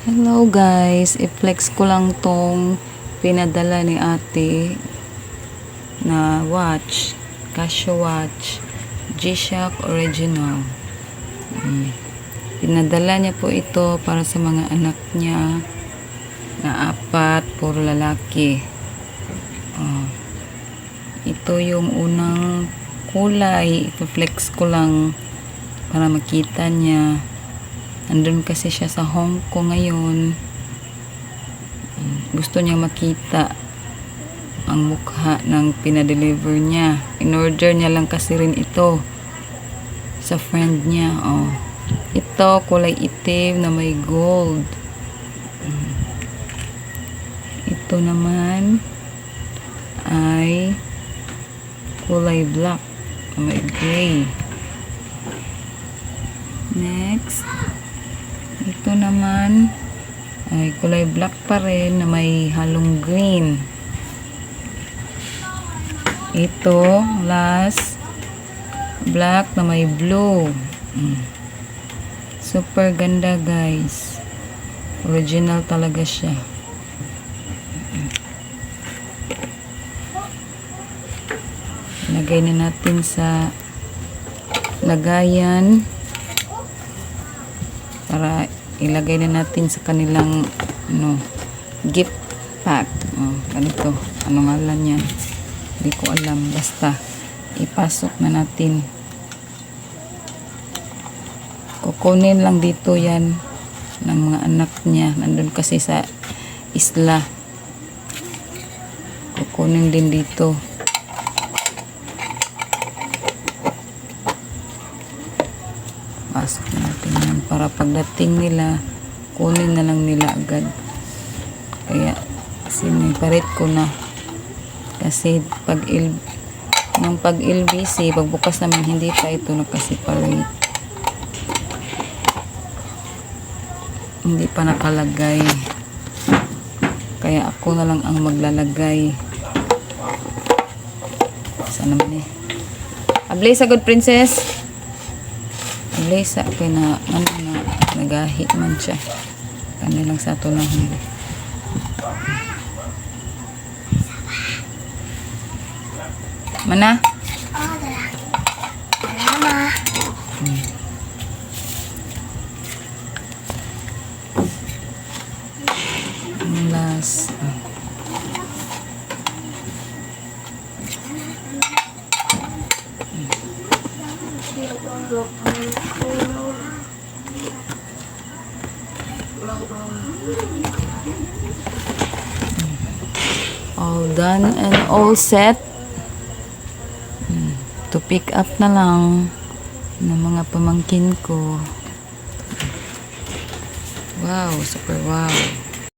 Hello guys, i-flex ko lang tong pinadala ni ate na watch, Casio watch, G-Shock original. Pinadala niya po ito para sa mga anak niya na 4, puro lalaki. Ito yung unang kulay, i-flex ko lang para makita niya. Andun kasi siya sa Hong Kong ngayon. Gusto niya makita ang mukha ng pinadeliver niya. In-order niya lang kasi rin ito sa friend niya. Ito, kulay itim na may gold. Ito naman ay kulay black na may gray. Next, ito naman ay kulay black pa rin na may halong green. Ito, last, black na may blue. Super ganda guys. Original talaga siya. Lagay na natin sa lagayan para ilagay na natin sa kanilang gift pack. Ganito. Ano ngalan yan? Hindi ko alam. Basta ipasok na natin. Kukunin lang dito yan ng mga anak niya. Nandun kasi sa isla. Kukunin din dito. Pasok natin yan para pagdating nila kunin na lang nila agad. Kaya siniparit ko na kasi nung pag LBC pagbukas namin hindi pa ito nakasiparate, hindi pa nakalagay, kaya ako na lang ang maglalagay. Sana naman ablay sa good princess. Lesa kay na nagahi man siya kanilang sa ato lang mana last all done and all set. To pick up na lang ng mga pamangkin ko. Wow, super wow.